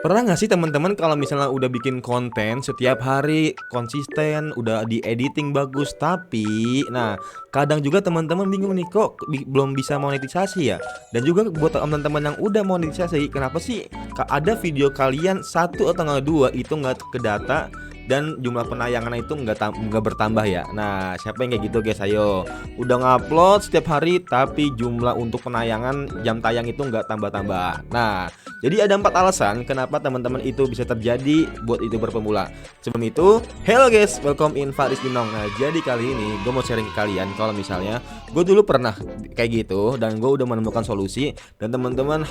Pernah nggak sih teman-teman kalau misalnya udah bikin konten setiap hari konsisten, udah di editing bagus, tapi nah kadang juga teman-teman bingung nih kok belum bisa monetisasi ya. Dan juga buat teman-teman yang udah monetisasi, kenapa sih ada video kalian satu atau nggak dua itu nggak ke data dan jumlah penayangan itu nggak bertambah ya. Nah, siapa yang kayak gitu guys? Ayo, udah ngupload setiap hari tapi jumlah untuk penayangan jam tayang itu nggak tambah-tambah. Nah, jadi ada 4 alasan kenapa teman-teman itu bisa terjadi buat YouTuber pemula. Sebelum itu, hello guys, welcome in Faris Binong. Nah, jadi kali ini gue mau sharing ke kalian kalau misalnya gue dulu pernah kayak gitu dan gue udah menemukan solusi, dan teman-teman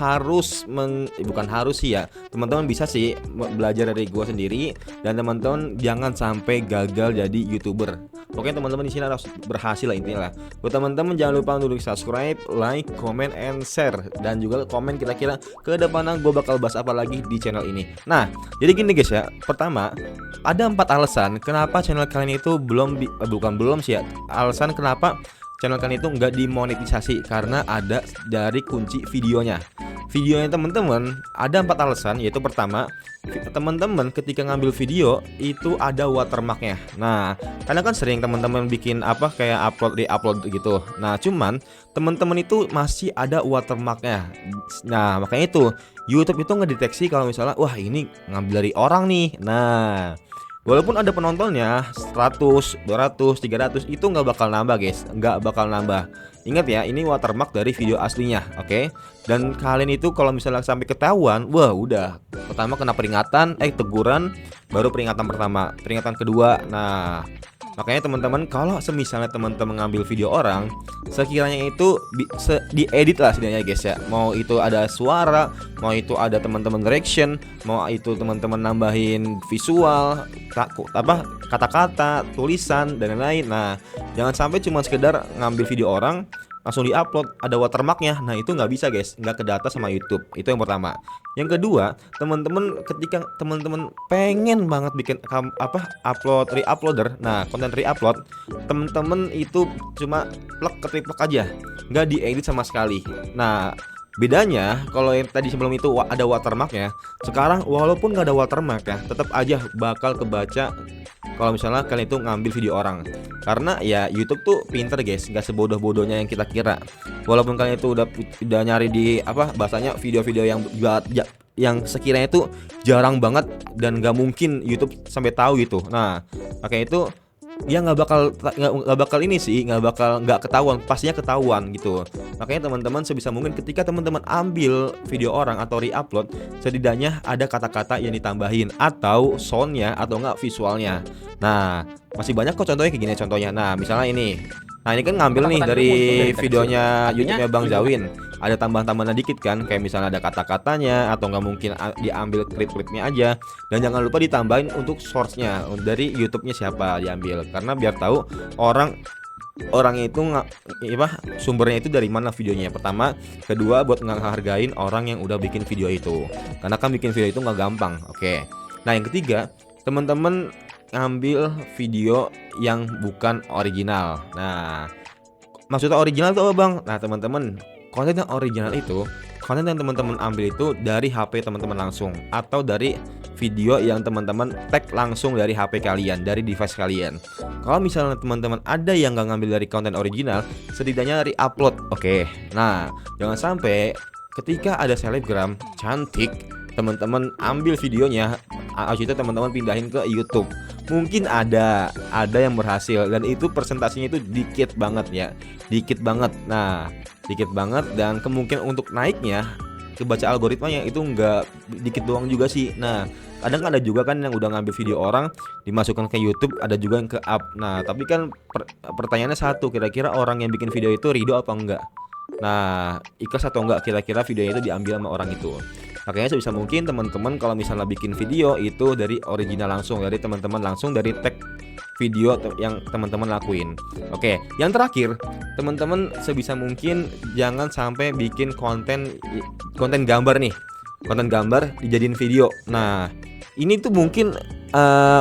bukan harus sih ya, teman-teman bisa sih belajar dari gue sendiri, dan teman-teman jangan sampai gagal jadi YouTuber. Pokoknya teman-teman di sini harus berhasil lah intinya lah. Buat teman-teman jangan lupa untuk subscribe, like, comment, and share, dan juga komen kira-kira ke depan gue bakal bahas apa lagi di channel ini. Nah, jadi gini guys ya. Pertama, ada 4 alasan kenapa channel kalian itu belum sih ya. Alasan kenapa channel kalian itu nggak dimonetisasi, karena ada dari kunci videonya. Videonya teman-teman ada 4 alasan, yaitu pertama, teman-teman ketika ngambil video itu ada watermarknya. Nah, karena kan sering teman-teman bikin apa kayak upload gitu. Nah, cuman teman-teman itu masih ada watermarknya. Nah, makanya itu YouTube itu ngedeteksi kalau misalnya wah ini ngambil dari orang nih. Nah, walaupun ada penontonnya 100, 200, 300 itu nggak bakal nambah guys, nggak bakal nambah. Ingat ya, ini watermark dari video aslinya, oke? Dan kalian itu kalau misalnya sampai ketahuan, wah udah. Pertama kena peringatan, teguran, baru peringatan pertama, peringatan kedua. Nah, makanya teman-teman kalau semisalnya teman-teman ngambil video orang, sekiranya itu diedit lah setidaknya guys ya. Mau itu ada suara, mau itu ada teman-teman direction, mau itu teman-teman nambahin visual, kata-kata, tulisan dan lain-lain. Nah, jangan sampai cuma sekedar ngambil video orang langsung diupload ada watermarknya. Nah, itu nggak bisa guys, nggak ke data sama YouTube. Itu yang pertama. Yang kedua, teman-teman ketika teman-teman pengen banget bikin re-uploader, nah konten re-upload, teman-teman itu cuma plek aja, nggak diedit sama sekali. Nah, bedanya kalau yang tadi sebelum itu ada watermarknya, sekarang walaupun nggak ada watermark ya, tetap aja bakal kebaca kalau misalnya kalian itu ngambil video orang. Karena ya YouTube tuh pinter guys, nggak sebodoh-bodohnya yang kita kira. Walaupun kalian itu udah nyari di bahasanya video-video yang sekiranya itu jarang banget dan nggak mungkin YouTube sampai tahu gitu. Nah, makanya itu ya nggak bakal ini sih, nggak ketahuan, pastinya ketahuan gitu. Makanya teman-teman sebisa mungkin ketika teman-teman ambil video orang atau re-upload, setidaknya ada kata-kata yang ditambahin atau soundnya atau enggak visualnya. Nah, masih banyak kok contohnya kayak gini contohnya. Nah, misalnya ini. Nah, ini kan ngambil nih dari videonya YouTube-nya Bang Zawin. Ada tambahan-tambahan dikit kan, kayak misalnya ada kata-katanya atau nggak mungkin diambil klip-klipnya aja. Dan jangan lupa ditambahin untuk source-nya dari YouTube-nya siapa diambil, karena biar tahu orangnya itu sumbernya itu dari mana videonya. Pertama, kedua buat ngehargain orang yang udah bikin video itu, karena kan bikin video itu nggak gampang. Oke. Nah, yang ketiga, teman-teman ngambil video yang bukan original. Nah, maksudnya original tuh apa bang? Nah teman-teman, konten yang original itu konten yang teman-teman ambil itu dari HP teman-teman langsung, atau dari video yang teman-teman tag langsung dari HP kalian, dari device kalian. Kalau misalnya teman-teman ada yang nggak ngambil dari konten original, setidaknya dari upload. Oke. Nah, jangan sampai ketika ada selebgram cantik, teman-teman ambil videonya, habis itu teman-teman pindahin ke YouTube. Mungkin ada yang berhasil, dan itu presentasinya itu dikit banget ya, dikit banget. Nah, dikit banget, dan kemungkinan untuk naiknya kebaca algoritmanya itu nggak dikit doang juga sih. Nah, kadang ada juga kan yang udah ngambil video orang dimasukkan ke YouTube, ada juga yang ke up. Nah, tapi kan pertanyaannya satu, kira-kira orang yang bikin video itu ridho apa enggak? Nah, ikhlas atau enggak kira-kira videonya itu diambil sama orang itu. Makanya sebisa mungkin teman-teman kalau misalnya bikin video itu dari original langsung, dari teman-teman langsung, dari tag video yang teman-teman lakuin. Oke, yang terakhir, teman-teman sebisa mungkin jangan sampai bikin konten gambar nih. Konten gambar dijadiin video. Nah, ini tuh mungkin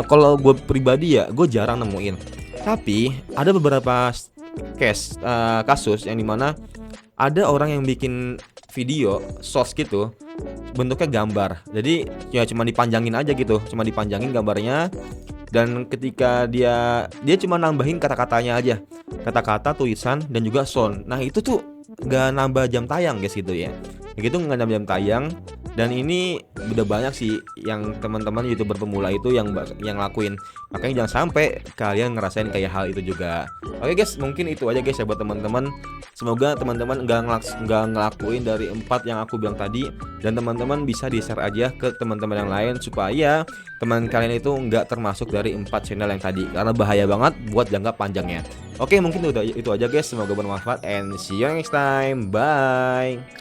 kalau gue pribadi ya, gue jarang nemuin. Tapi ada beberapa kasus yang dimana ada orang yang bikin video source gitu bentuknya gambar. Jadi ya cuma dipanjangin aja gitu, cuma dipanjangin gambarnya. Dan ketika dia cuma nambahin kata-katanya aja, kata-kata, tulisan, dan juga sound. Nah itu tuh nggak nambah jam tayang guys gitu ya. Kayak gitu nggak nambah jam tayang. Dan ini udah banyak sih yang teman-teman YouTuber pemula itu yang lakuin. Makanya jangan sampai kalian ngerasain kayak hal itu juga. Oke guys, mungkin itu aja guys ya buat teman-teman. Semoga teman-teman nggak ngelakuin dari 4 yang aku bilang tadi, dan teman-teman bisa di-share aja ke teman-teman yang lain supaya teman kalian itu nggak termasuk dari 4 channel yang tadi, karena bahaya banget buat jangka panjangnya. Oke, mungkin itu aja guys. Semoga bermanfaat and see you next time. Bye.